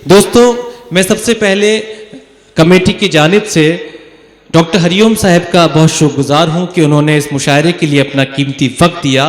दोस्तों, मैं सबसे पहले कमेटी की जानिब से डॉक्टर हरिओम साहब का बहुत शुक्रगुजार हूँ कि उन्होंने इस मुशायरे के लिए अपना कीमती वक्त दिया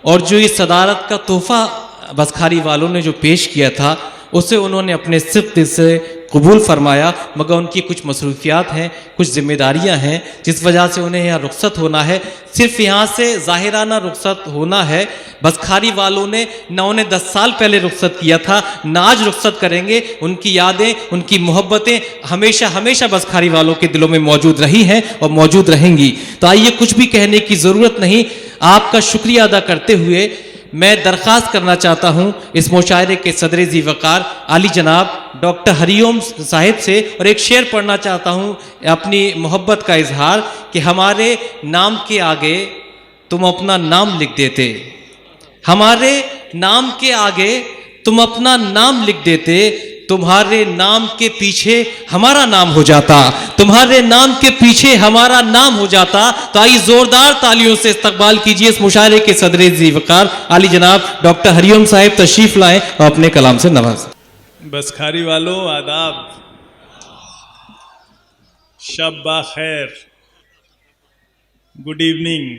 और जो ये सदारत का तोहफ़ा बसखारी वालों ने जो पेश किया था उसे उन्होंने अपने सिर्फ दिल से कबूल फरमाया, मगर उनकी कुछ मसरूफियात हैं, कुछ जिम्मेदारियां हैं जिस वजह से उन्हें यहाँ रुखसत होना है। सिर्फ यहाँ से ज़ाहिराना रुखसत होना है। बसखारी वालों ने ना उन्हें 10 साल पहले रुखसत किया था, ना आज रुखसत करेंगे। उनकी यादें, उनकी मोहब्बतें हमेशा हमेशा बसखारी वालों के दिलों में मौजूद रही हैं और मौजूद रहेंगी। तो आइए, कुछ भी कहने की ज़रूरत नहीं, आपका शुक्रिया अदा करते हुए मैं दरख्वास्त करना चाहता हूं इस मुशायरे के सदर ज़ी वक़ार आली जनाब डॉक्टर हरिओम साहिब से, और एक शेर पढ़ना चाहता हूं अपनी मोहब्बत का इजहार कि हमारे नाम के आगे तुम अपना नाम लिख देते, हमारे नाम के आगे तुम अपना नाम लिख देते, तुम्हारे नाम के पीछे हमारा नाम हो जाता, तुम्हारे नाम के पीछे हमारा नाम हो जाता। तो आइए जोरदार तालियों से इस्तकबाल कीजिए इस मुशायरे के सदर ज़ी वक़ार आली जनाब डॉक्टर हरिओम साहिब तशरीफ लाएं और अपने कलाम से नवाजें। बसखारी वालों, आदाब, शब खैर, गुड इवनिंग,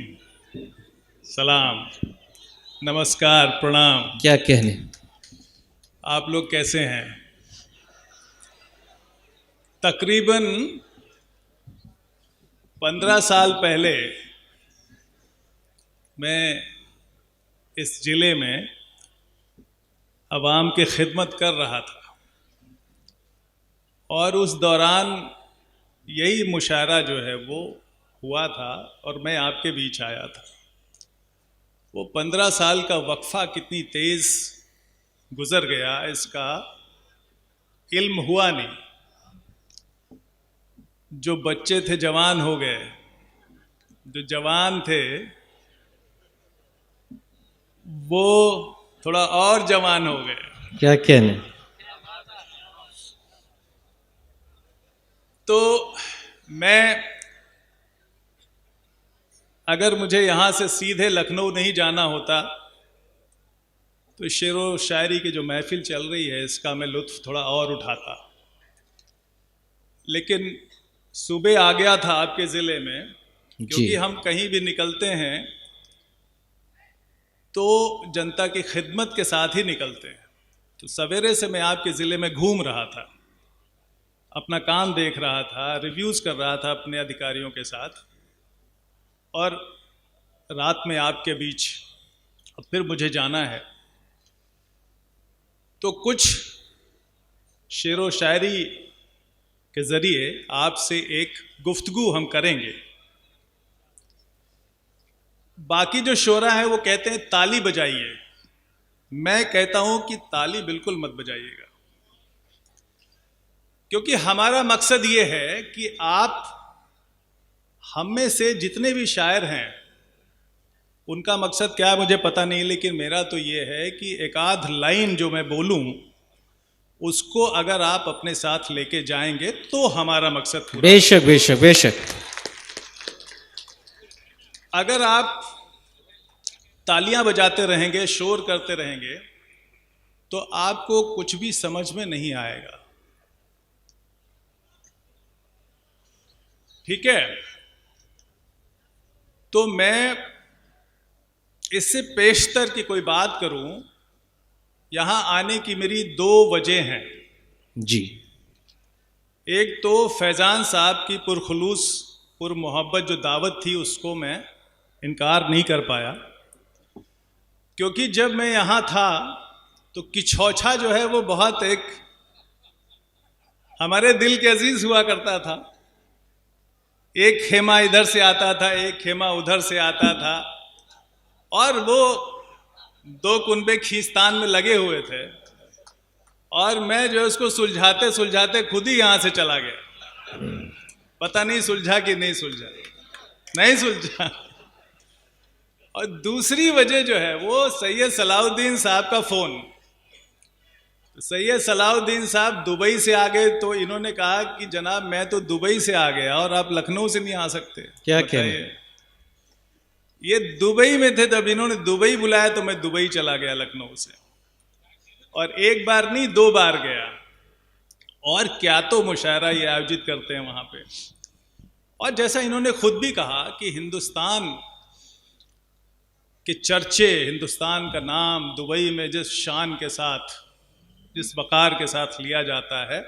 सलाम, नमस्कार, प्रणाम। क्या कहने, आप लोग कैसे हैं? तकरीबन 15 साल पहले मैं इस ज़िले में अवाम की खिदमत कर रहा था और उस दौरान यही मुशायरा जो है वो हुआ था और मैं आपके बीच आया था। वो 15 साल का वक्फा कितनी तेज़ गुज़र गया इसका इल्म हुआ नहीं। जो बच्चे थे जवान हो गए, जो जवान थे वो थोड़ा और जवान हो गए। क्या कहने। तो मैं, अगर मुझे यहाँ से सीधे लखनऊ नहीं जाना होता तो शेरो शायरी की जो महफिल चल रही है इसका मैं लुत्फ थोड़ा और उठाता, लेकिन सुबह आ गया था आपके ज़िले में, क्योंकि हम कहीं भी निकलते हैं तो जनता की खिदमत के साथ ही निकलते हैं। तो सवेरे से मैं आपके ज़िले में घूम रहा था, अपना काम देख रहा था, रिव्यूज़ कर रहा था अपने अधिकारियों के साथ, और रात में आपके बीच अब फिर मुझे जाना है। तो कुछ शेरो शायरी के ज़रिए आपसे एक गुफ्तगू हम करेंगे। बाकी जो शोरा है वो कहते हैं ताली बजाइए, मैं कहता हूं कि ताली बिल्कुल मत बजाइएगा, क्योंकि हमारा मकसद ये है कि आप हम में से जितने भी शायर हैं, उनका मकसद क्या है मुझे पता नहीं, लेकिन मेरा तो ये है कि एक आध लाइन जो मैं बोलूं उसको अगर आप अपने साथ लेके जाएंगे तो हमारा मकसद पूरा। बेशक बेशक बेशक। अगर आप तालियां बजाते रहेंगे, शोर करते रहेंगे, तो आपको कुछ भी समझ में नहीं आएगा। ठीक है? तो मैं इससे पेशतर की कोई बात करूं, यहां आने की मेरी 2 वजह हैं जी। एक तो फैज़ान साहब की पुरखुलूस पुरमोहब्बत जो दावत थी उसको मैं इनकार नहीं कर पाया, क्योंकि जब मैं यहाँ था तो किछौछा जो है वो बहुत एक हमारे दिल के अजीज हुआ करता था। एक खेमा इधर से आता था, एक खेमा उधर से आता था, और वो 2 कुनबे खींचतान में लगे हुए थे, और मैं जो उसको सुलझाते सुलझाते खुद ही यहाँ से चला गया। पता नहीं सुलझा कि नहीं सुलझा, नहीं सुलझा। और दूसरी वजह जो है वो सैयद सलाउद्दीन साहब का फ़ोन। सैयद सलाउद्दीन साहब दुबई से आ गए, तो इन्होंने कहा कि जनाब मैं तो दुबई से आ गया और आप लखनऊ से नहीं आ सकते। क्या कहने। ये दुबई में थे, तब इन्होंने दुबई बुलाया तो मैं दुबई चला गया लखनऊ से, और एक बार नहीं 2 बार गया। और क्या तो मुशायरा ये आयोजित करते हैं वहाँ पे। और जैसा इन्होंने खुद भी कहा कि हिंदुस्तान के चर्चे, हिंदुस्तान का नाम दुबई में जिस शान के साथ, जिस वक़ार के साथ लिया जाता है,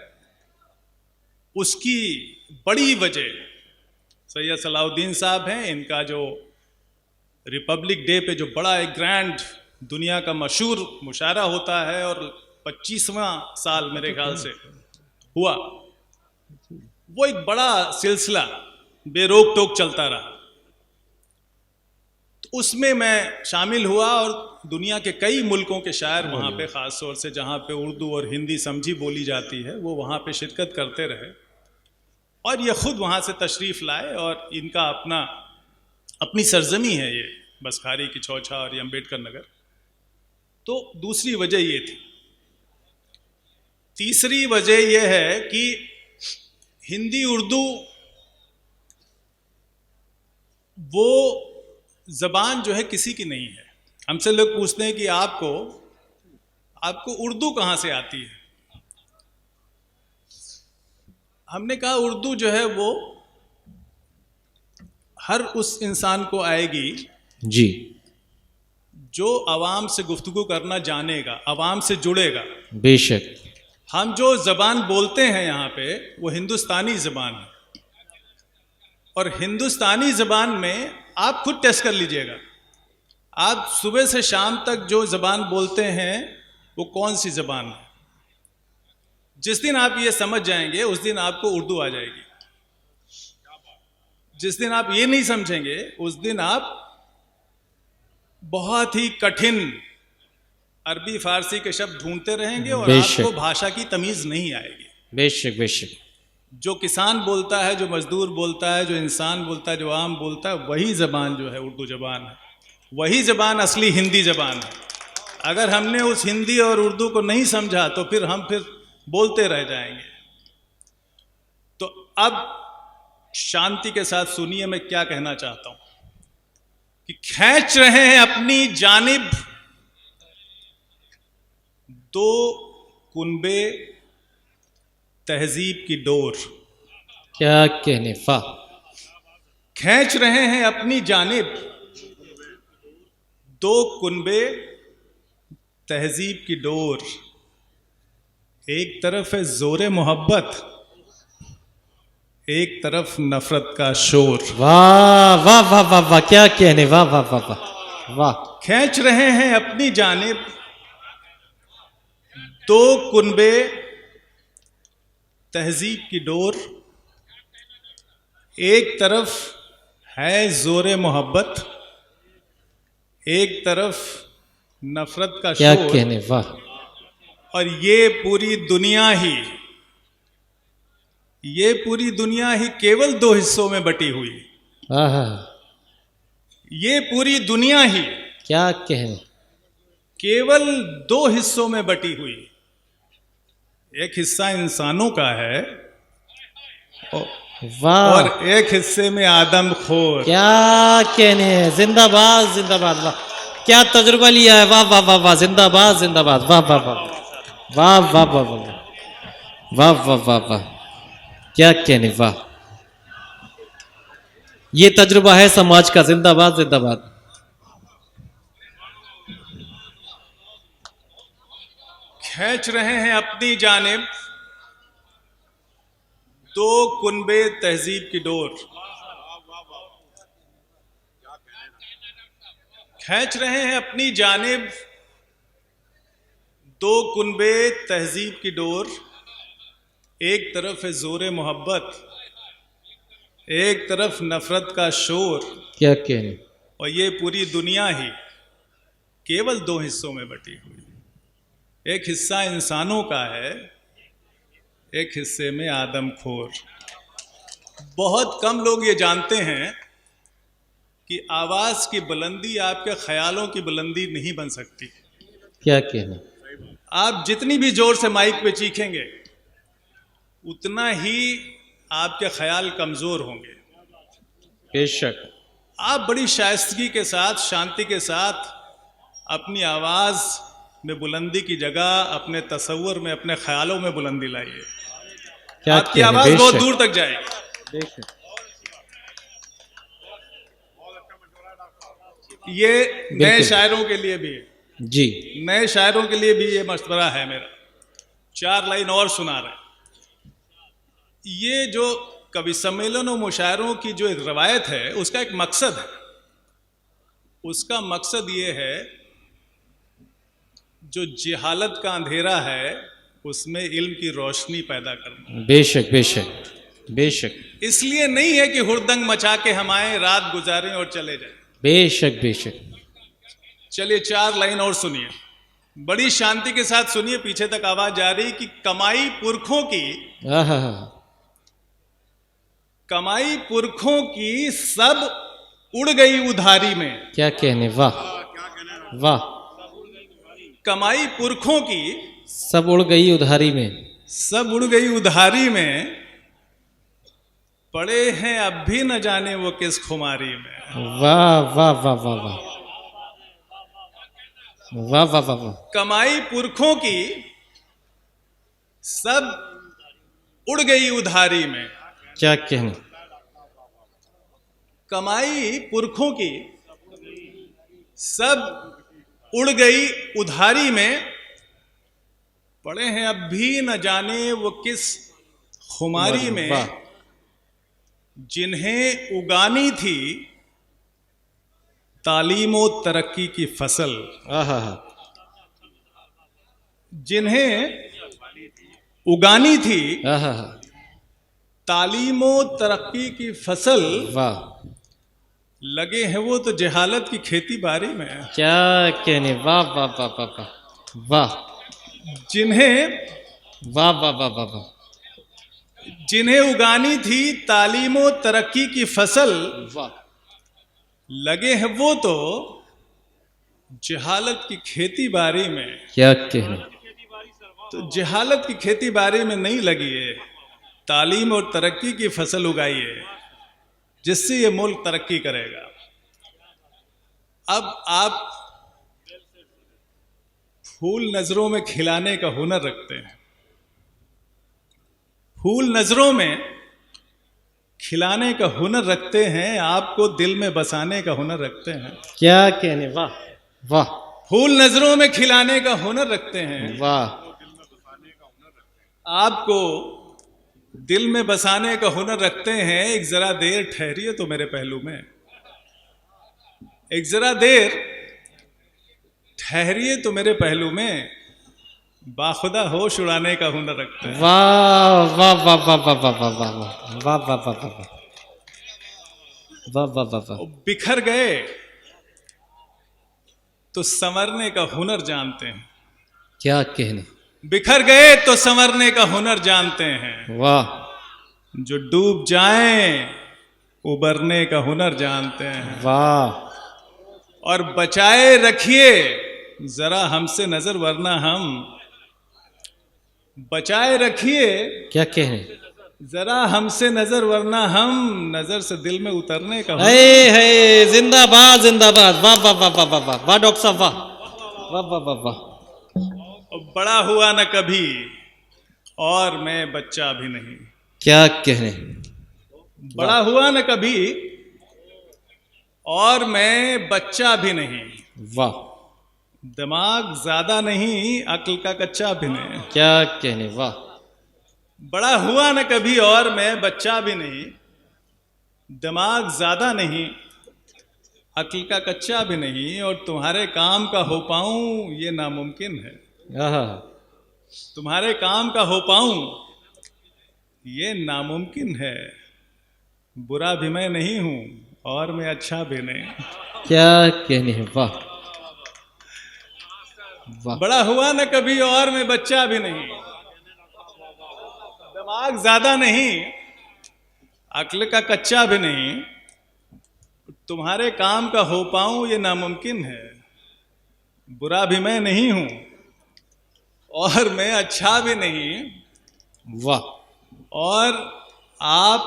उसकी बड़ी वजह सैयद सलाउद्दीन साहब हैं। इनका जो रिपब्लिक डे पे जो बड़ा एक ग्रैंड दुनिया का मशहूर मुशायरा होता है और 25वां साल मेरे ख्याल से हुआ, वो एक बड़ा सिलसिला बेरोक टोक चलता रहा। तो उसमें मैं शामिल हुआ और दुनिया के कई मुल्कों के शायर वहाँ पे, ख़ास तौर से जहाँ पे उर्दू और हिंदी समझी बोली जाती है, वो वहाँ पे शिरकत करते रहे और ये ख़ुद वहाँ से तशरीफ़ लाए। और इनका अपनी सरजमी है ये बसखारी की चौछा और ये अम्बेडकर नगर। तो दूसरी वजह ये थी। तीसरी वजह यह है कि हिंदी उर्दू वो ज़बान जो है किसी की नहीं है। हमसे लोग पूछते हैं कि आपको उर्दू कहाँ से आती है। हमने कहा उर्दू जो है वो हर उस इंसान को आएगी जी, जो आवाम से गुफ्तगू करना जानेगा, आवाम से जुड़ेगा। बेशक। हम जो ज़बान बोलते हैं यहाँ पे वो हिंदुस्तानी ज़बान है, और हिंदुस्तानी ज़बान में आप खुद टेस्ट कर लीजिएगा, आप सुबह से शाम तक जो ज़बान बोलते हैं वो कौन सी ज़बान है। जिस दिन आप ये समझ जाएंगे उस दिन आपको उर्दू आ जाएगी। जिस दिन आप ये नहीं समझेंगे उस दिन आप बहुत ही कठिन अरबी फारसी के शब्द ढूंढते रहेंगे और आपको भाषा की तमीज़ नहीं आएगी। बेशक बेशक। जो किसान बोलता है, जो मजदूर बोलता है, जो इंसान बोलता है, जो आम बोलता है, वही ज़बान जो है उर्दू ज़बान है। वही ज़बान असली हिंदी ज़बान है। अगर हमने उस हिंदी और उर्दू को नहीं समझा तो फिर हम बोलते रह जाएंगे। तो अब शांति के साथ सुनिए मैं क्या कहना चाहता हूं कि खींच रहे हैं अपनी जानिब दो कुनबे तहजीब की डोर। क्या कहने, फा। खींच रहे हैं अपनी जानिब दो कुनबे तहजीब की डोर। एक तरफ है जोरे मोहब्बत, एक तरफ नफरत का शोर। वाह वाह वाह वाह वाह, क्या कहने, वाह वाह वाह वाह वाह। खींच रहे हैं अपनी जानिब दो कुनबे तहजीब की डोर। एक तरफ है जोरे मोहब्बत, एक तरफ नफरत का क्या शोर। कहने, वाह। और ये पूरी दुनिया ही केवल दो हिस्सों में बटी हुई। ये पूरी दुनिया ही क्या कहने, केवल दो हिस्सों में बटी हुई। एक हिस्सा इंसानों का है वाह, और एक हिस्से में आदमखोर। क्या कहने, जिंदाबाद जिंदाबाद, वाह। क्या तजुर्बा लिया है, वाह वाह वाह वाह, जिंदाबाद जिंदाबाद, वाह वाह वाह वाह वाह वाह वाह वाह वाह वाह वाह, क्या कहने, वाह। ये तजुर्बा है समाज का, जिंदाबाद जिंदाबाद। खींच रहे हैं अपनी जानिब दो कुनबे तहजीब की डोर। खींच रहे हैं अपनी जानिब दो कुनबे तहजीब की डोर। एक तरफ है जोरे मोहब्बत, एक तरफ नफरत का शोर। क्या कहने, और ये पूरी दुनिया ही केवल दो हिस्सों में बटी हुई। एक हिस्सा इंसानों का है, एक हिस्से में आदमखोर। बहुत कम लोग ये जानते हैं कि आवाज़ की बुलंदी आपके ख्यालों की बुलंदी नहीं बन सकती। क्या कहने, आप जितनी भी जोर से माइक पे चीखेंगे उतना ही आपके ख्याल कमज़ोर होंगे। बेशक। आप बड़ी शाइस्तगी के साथ, शांति के साथ अपनी आवाज़ में बुलंदी की जगह अपने तसव्वुर में, अपने ख्यालों में बुलंदी लाइए। क्या आपकी कहने, आवाज बहुत बेशक। दूर तक जाएगी। बेशक। ये नए बिल्कुल। शायरों के लिए भी है, जी। नए शायरों के लिए भी ये मशवरा है मेरा। 4 लाइन और सुना रहे हैं। ये जो कवि सम्मेलन और मुशायरों की जो एक रवायत है, उसका एक मकसद है। उसका मकसद ये है, जो जिहालत का अंधेरा है उसमें इल्म की रोशनी पैदा करना। बेशक बेशक बेशक। इसलिए नहीं है कि हुड़दंग मचा के हम आए, रात गुजारें और चले जाएं। बेशक बेशक। चलिए 4 लाइन और सुनिए, बड़ी शांति के साथ सुनिए, पीछे तक आवाज जा रही कि कमाई पुरखों की, आहा। कमाई पुरखों की सब उड़ गई उधारी में। क्या कहने, वाह वाह। कमाई पुरखों की सब उड़ गई उधारी में, सब उड़ गई उधारी में, पड़े हैं अब भी न जाने वो किस खुमारी में। वाह वाह वाह वाह वाह वाह वाह वाह वाह। कमाई पुरखों की सब उड़ गई उधारी में। क्या कहने। कमाई पुरखों की सब उड़ गई उधारी में, पड़े हैं अब भी न जाने वो किस खुमारी में। वाह। जिन्हें उगानी थी तालीमो तरक्की की फसल, आहा। जिन्हें उगानी थी आहा। तालीमो तरक्की की फसल, वाह। लगे हैं वो तो जहालत की खेती बाड़ी में। क्या कहने, वाह वाह वाह वाह वाह वाह। जिन्हें वाह वाह वाह वाह वाह। जिन्हें उगानी थी तालीमो तरक्की की फसल, वाह। लगे हैं वो तो जहालत की खेती बाड़ी में। क्या कहने। तो जहालत की खेती बाड़ी में नहीं लगी है, तालीम और तरक्की की फसल उगाई है, जिससे ये मुल्क तरक्की करेगा। अब आप फूल नजरों में खिलाने का हुनर रखते हैं, फूल नजरों में खिलाने का हुनर रखते हैं, आपको दिल में बसाने का हुनर रखते हैं। क्या कहने, वाह वाह। फूल नजरों में खिलाने का हुनर रखते हैं, वाह। आपको दिल में बसाने का हुनर रखते हैं। एक जरा देर ठहरिए तो मेरे पहलू में, एक जरा देर ठहरिए तो मेरे पहलू में, बाखुदा होश उड़ाने का हुनर रखते हैं। वाह वाह वाह वाह वाह वाह वाह वाह वाह वाह वाह वाह वाह वाह वाह वाह वाह। बिखर गए तो संवरने का हुनर जानते हैं। क्या कहने। बिखर गए तो संवरने का हुनर जानते हैं। वाह। जो डूब जाएं उबरने का हुनर जानते हैं। वाह। और बचाए रखिए जरा हमसे नजर, वरना हम, बचाए रखिए क्या कहने। जरा हमसे नजर, वरना हम नजर से दिल में उतरने का हुनर। है जिंदाबाद जिंदाबाद। वाह वाह वाह वाह वाह वाह वाह। डॉक्टर साहब वाह वाह वाह वाह वाह। बड़ा हुआ न कभी और मैं बच्चा भी नहीं। क्या कहने। बड़ा हुआ न कभी और मैं बच्चा भी नहीं। वाह। दिमाग ज्यादा नहीं, अक्ल का कच्चा भी नहीं। क्या कहने, वाह। बड़ा हुआ न कभी और मैं बच्चा भी नहीं, दिमाग ज्यादा नहीं, अक्ल का कच्चा भी नहीं, और तुम्हारे काम का हो पाऊं ये नामुमकिन है। आहा। तुम्हारे काम का हो पाऊं ये नामुमकिन है। बुरा भी मैं नहीं हूं और मैं अच्छा भी नहीं। क्या कहने है, वाह वाह। बड़ा हुआ न कभी और मैं बच्चा भी नहीं, दिमाग ज्यादा नहीं, अक्ल का कच्चा भी नहीं, तुम्हारे काम का हो पाऊं ये नामुमकिन है। बुरा भी मैं नहीं हूं और मैं अच्छा भी नहीं। वाह। और आप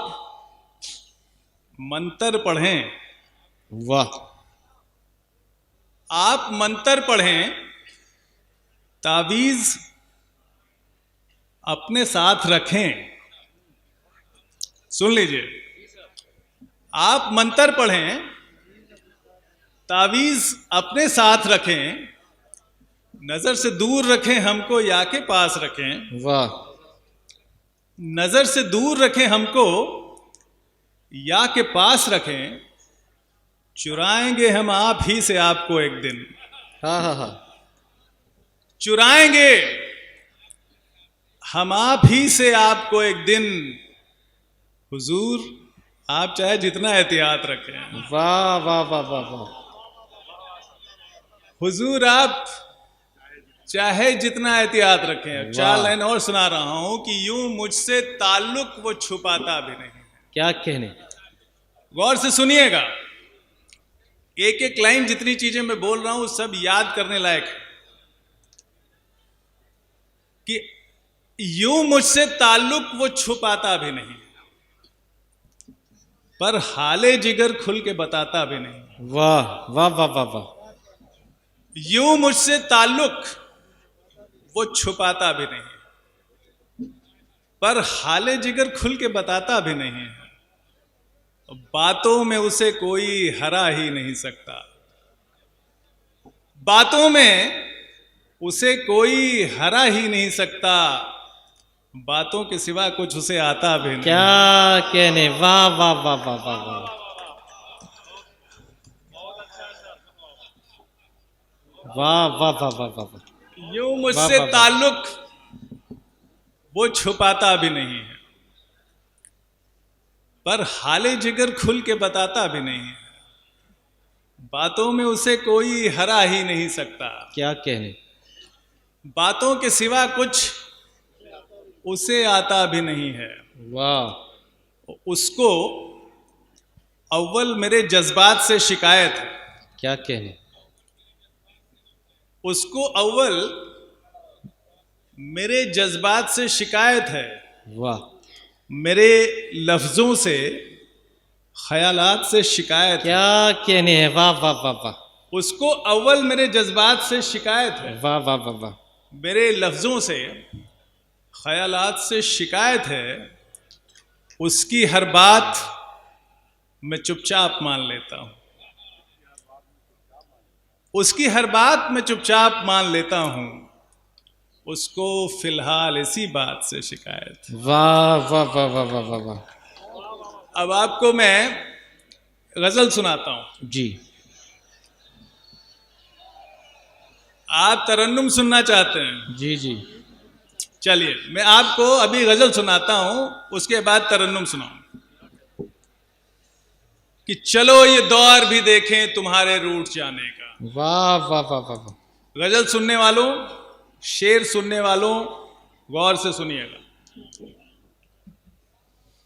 मंत्र पढ़ें, वाह। आप मंत्र पढ़ें, तावीज अपने साथ रखें, सुन लीजिए, आप मंत्र पढ़ें, तावीज अपने साथ रखें, नजर से दूर रखें हमको या के पास रखें। वाह। नजर से दूर रखें हमको या के पास रखें, चुराएंगे हम आप ही से आपको एक दिन। हाँ हाँ हाँ। चुराएंगे हम आप ही से आपको एक दिन। हुजूर आप चाहे जितना एहतियात रखें। वाह वाह वाह वाह वाह। हुजूर आप चाहे जितना एहतियात रखें। 4 लाइन और सुना रहा हूं कि यूं मुझसे ताल्लुक वो छुपाता भी नहीं। क्या कहने। गौर से सुनिएगा, एक एक लाइन जितनी चीजें मैं बोल रहा हूं सब याद करने लायक है। कि यूं मुझसे ताल्लुक वो छुपाता भी नहीं, पर हाले जिगर खुल के बताता भी नहीं। वाह वाह वाह वाह वाह। यूं मुझसे ताल्लुक वो छुपाता भी नहीं, पर हाले जिगर खुल के बताता भी नहीं। बातों में उसे कोई हरा ही नहीं सकता। बातों में उसे कोई हरा ही नहीं सकता। बातों के सिवा कुछ उसे आता भी नहीं। क्या कहने। वाह वाह वाह वाह वाह वाह। वाह वाह वाह वाह वाह वाह। यूं मुझसे ताल्लुक वो छुपाता भी नहीं है, पर हाले जिगर खुल के बताता भी नहीं है। बातों में उसे कोई हरा ही नहीं सकता। क्या कहने। बातों के सिवा कुछ उसे आता भी नहीं है। वाह। उसको अव्वल मेरे जज्बात से शिकायत है। क्या कहने। उसको अव्वल मेरे जज्बात से शिकायत है। वाह। मेरे लफ्जों से, ख्यालात से शिकायत है। क्या कहने है। वाह वाह वाह वाह। उसको अव्वल मेरे जज्बात से शिकायत है। वाह वाह वाह वाह। मेरे लफ्जों से, ख्यालात से शिकायत है। उसकी हर बात मैं चुपचाप मान लेता हूं। उसकी हर बात मैं चुपचाप मान लेता हूं। उसको फिलहाल इसी बात से शिकायत। वाह वाह वाह वाह वाह वाह वाह। अब आपको मैं गजल सुनाता हूं। जी। आप तरन्नुम सुनना चाहते हैं? जी जी। चलिए मैं आपको अभी गजल सुनाता हूं, उसके बाद तरन्नुम सुनाऊं। कि चलो ये दौर भी देखें तुम्हारे रूठ जाने का। वाह वाह वाह वाह वाह। गजल सुनने वालों, शेर सुनने वालों, गौर से सुनिएगा।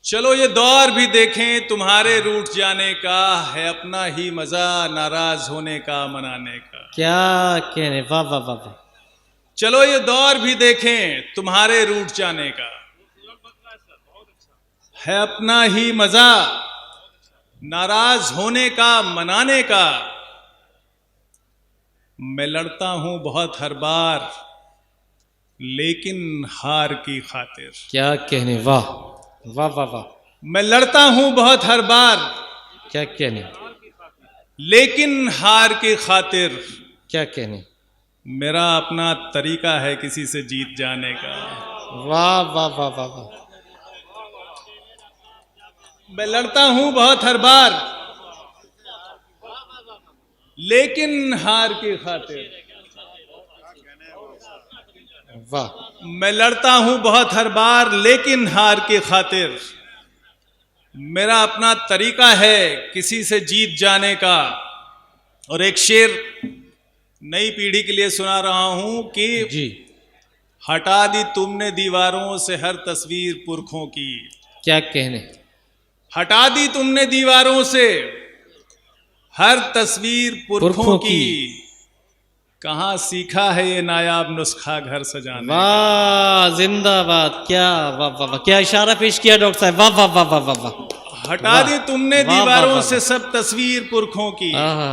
चलो ये दौर भी देखें तुम्हारे रूठ जाने का, है अपना ही मजा नाराज होने का मनाने का। क्या कहने। वाह वाह वाह वाह। चलो ये दौर भी देखें तुम्हारे रूठ जाने का, है अपना ही मजा नाराज होने का मनाने का। मैं लड़ता हूं बहुत हर बार लेकिन हार की खातिर। क्या कहने। वाह वाह वाह वाह। मैं लड़ता हूं बहुत हर बार क्या कहने। लेकिन हार की खातिर। क्या कहने। मेरा अपना तरीका है किसी से जीत जाने का। वाह वाह वाह वाह वाह। मैं लड़ता हूं बहुत हर बार लेकिन हार की खातिर। वाह। मैं लड़ता हूं बहुत हर बार लेकिन हार की खातिर। मेरा अपना तरीका है किसी से जीत जाने का। और एक शेर नई पीढ़ी के लिए सुना रहा हूं कि जी। हटा दी तुमने दीवारों से हर तस्वीर पुरखों की। क्या कहने। हटा दी तुमने दीवारों से हर तस्वीर पुरखों की। कहां सीखा है ये नायाब नुस्खा घर सजाने। वाह जिंदाबाद। क्या वाह वाह वाह। क्या इशारा पेश किया डॉक्टर साहब। वाह वाह वाह वाह वाह वाह। हटा दी तुमने वाह, वाह, दीवारों वाह, से वाह। सब तस्वीर पुरखों की। आहा।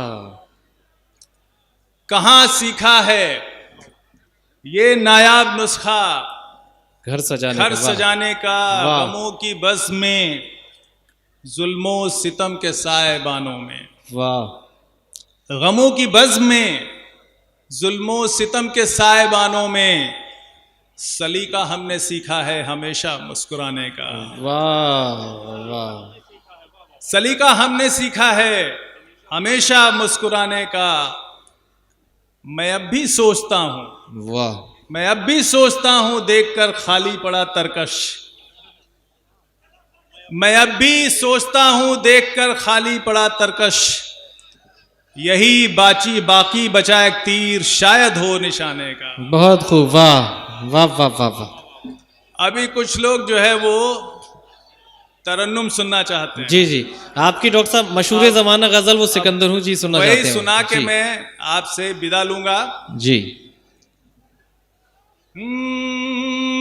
कहां सीखा है ये नायाब नुस्खा घर सजाने घर का। वाह। सजाने का। वाह। गमों की बस में जुल्मो सितम के साएबानों में, वाह गमों की बज़्म में, जुल्मो सितम के साएबानों में सलीका हमने सीखा है हमेशा मुस्कुराने का। वाह वाह सलीका हमने सीखा है हमेशा मुस्कुराने का। मैं अब भी सोचता हूं, वाह मैं अब भी सोचता हूं देखकर खाली पड़ा तरकश। मैं अब भी सोचता हूं देखकर खाली पड़ा तरकश, यही बाकी बचा एक तीर शायद हो निशाने का। बहुत खूब, वाह वाह वाह वाह वाह। अभी कुछ लोग जो है वो तरन्नुम सुनना चाहते हैं। जी जी, आपकी डॉक्टर साहब मशहूर जमाना गजल वो सिकंदर हूँ जी सुनना चाहते वही हैं। सुना के जी। मैं आपसे विदा लूंगा। जी।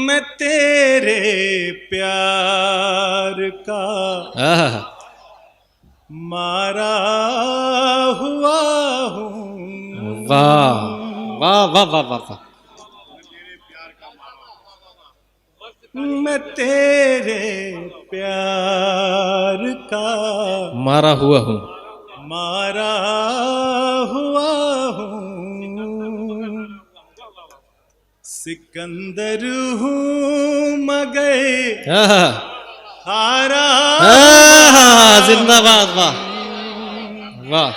मैं तेरे प्यार का आहा, मारा हुआ हूँ। वाह वाह वाह वाह वाह वाह। मैं तेरे प्यार का मारा हुआ हूँ, मारा हुआ हूँ। सिकंदर हूँ मगर आहा, हारा आहा, जिंदाबाद, वाह वाह।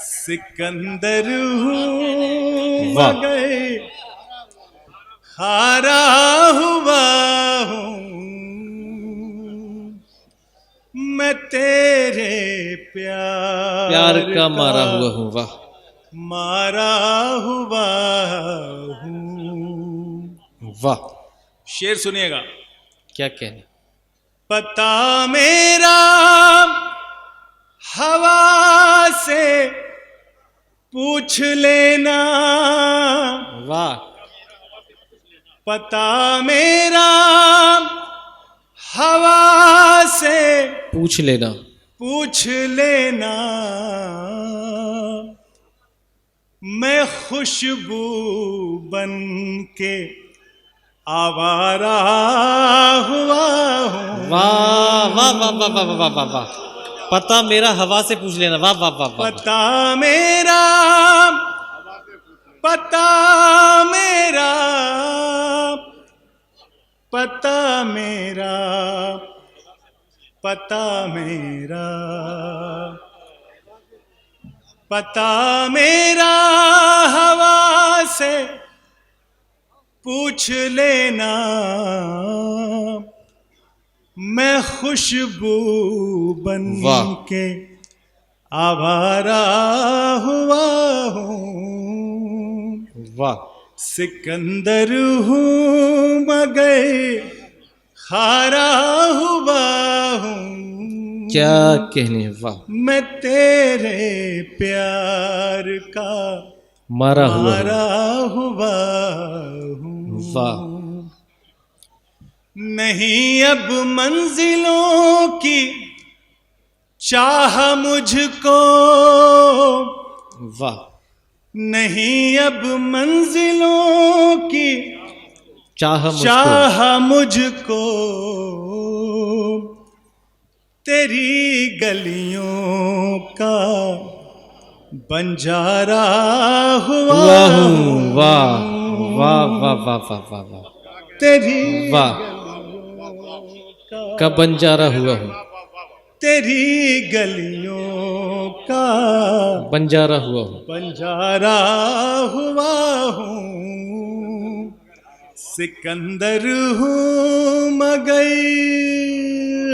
सिकंदर हूँ वाह। मगर हारा हुआ हूँ। मैं तेरे प्यार का मारा हुआ हूँ, वाह मारा हुआ हूँ। वाह। शेर सुनिएगा। क्या कहने। पता मेरा हवा से पूछ लेना, वाह। पता मेरा हवा से पूछ लेना, पूछ लेना। मैं खुशबू बन के आवारा हुआ हूँ। वाह वाह वाह वाह वाह वाह वाह वाह। पता मेरा हवा से पूछ लेना, वाह वाह वाह वाह। पता मेरा, पता मेरा, पता मेरा, पता मेरा, पता मेरा हवा से पूछ लेना। मैं खुशबू बन वाह। के आवारा हुआ हूँ। वाह। सिकंदर हूँ मगर हारा हुआ हूँ। क्या कहने, वाह। मैं तेरे प्यार का मारा हुआ हूँ, मारा हुआ हूँ। वाह। नहीं अब मंजिलों की चाह मुझको, वाह। नहीं अब मंजिलों की चाह मुझको। तेरी गलियों का बंजारा हुआ हूँ। वाह वाह वाह वाह वाह वाह वाह। तेरी वाह। का बंजारा हुआ हूँ, तेरी गलियों का बंजारा हुआ हूँ। बंजारा हुआ हूँ। सिकंदर हूँ मगर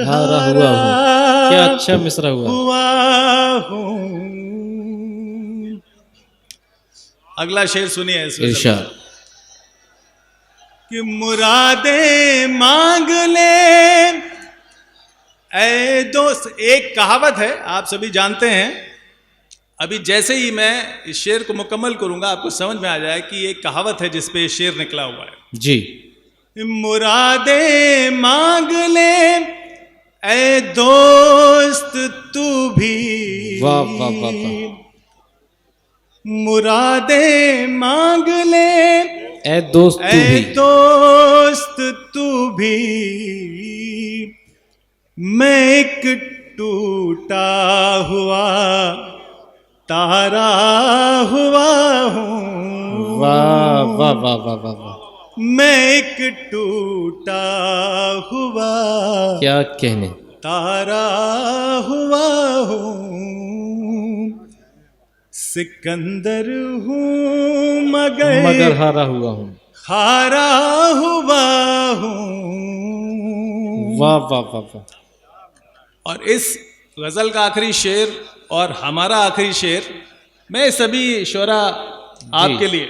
हारा हुआ हूँ। क्या अच्छा मिसरा हुआ। हूँ। अगला शेर सुनिए इसमें। इरशाद। कि मुरादे मांग ले ऐ दोस्त। एक कहावत है, आप सभी जानते हैं। अभी जैसे ही मैं इस शेर को मुकम्मल करूंगा आपको समझ में आ जाए कि एक कहावत है जिस पे ये शेर निकला हुआ है। जी। मुरादे मांग ले ऐ दोस्त तू भी। वाह वाह वाह वाह। मुरादे मांग ले ऐ दोस्त तू भी, दोस्त तू भी। मैं एक टूटा हुआ तारा हुआ हूँ। वाह वाह वाह वाह वाह वाह, मैं एक टूटा हुआ क्या कहने। तारा हुआ हूँ। सिकंदर हूँ मगर हारा हुआ हूँ। हारा हुआ हूँ। वाह वाह वाह वाह। और इस गजल का आखिरी शेर और हमारा आखिरी शेर मैं सभी शोरा आपके लिए,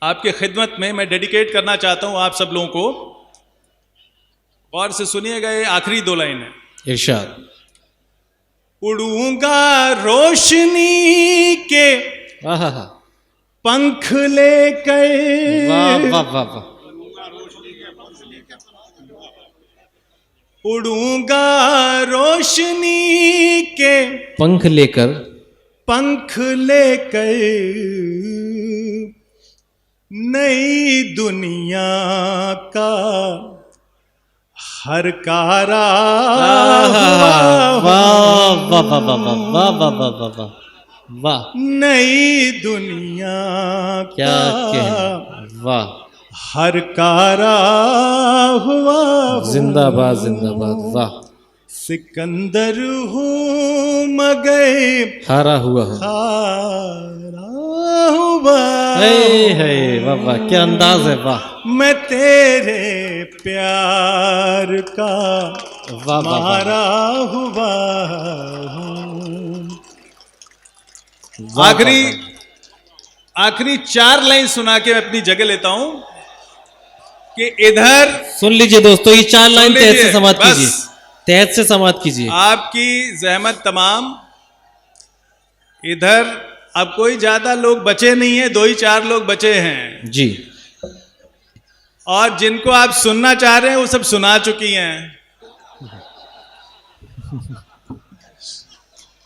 आपके खिदमत में मैं डेडिकेट करना चाहता हूं आप सब लोगों को। गौर से सुनिएगा, ये आखिरी दो लाइन है। इरशाद। उड़ूंगा रोशनी के आहा, पंख लेकर। वाह वाह वाह वाह। उड़ूंगा रोशनी के पंख लेकर, पंख लेकर नई दुनिया का हर कारा वाह वाह वाह वाह वाह वाह वाह वाह वाह वाह, नई दुनिया क्या का कहने। वाह, हर कारा हुआ हूँ। जिंदाबाद जिंदाबाद। वाह, सिकंदर हूँ मगर हारा हुआ हूँ। हारा हुआ है वाह वाह, क्या अंदाज है। वाह, मैं तेरे प्यार का वाह वाह वाह, मारा हुआ हूँ। वाह, आखिरी वाह, आखिरी 4 लाइन सुना के मैं अपनी जगह लेता हूं कि इधर सुन लीजिए दोस्तों, ये 4 लाइन सुन तहत लीजिए, से समाप्त बस। कीजिए, तहत से समाप्त कीजिए। आपकी जहमत तमाम। इधर अब कोई ज्यादा लोग बचे नहीं है, 2 ही 4 लोग बचे हैं, जी, और जिनको आप सुनना चाह रहे हैं वो सब सुना चुकी हैं।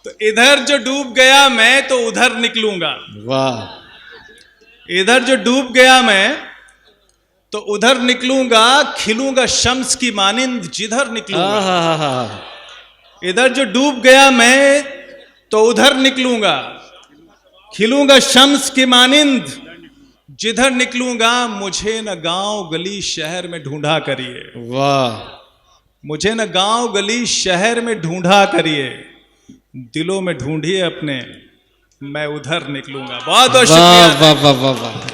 तो इधर जो डूब गया मैं तो उधर निकलूंगा। वाह, इधर जो डूब गया मैं तो उधर निकलूंगा, खिलूंगा शम्स की मानिंद जिधर निकलूंगा। आहा, इधर जो डूब गया मैं तो उधर निकलूंगा, खिलूंगा शम्स की मानिंद जिधर निकलूंगा। मुझे न गांव गली शहर में ढूंढा करिए। वाह, मुझे न गांव गली शहर में ढूंढा करिए, दिलों में ढूंढिए अपने, मैं उधर निकलूंगा। बहुत बहुत वाह शुक्रिया। वाह वाह वाह वाह।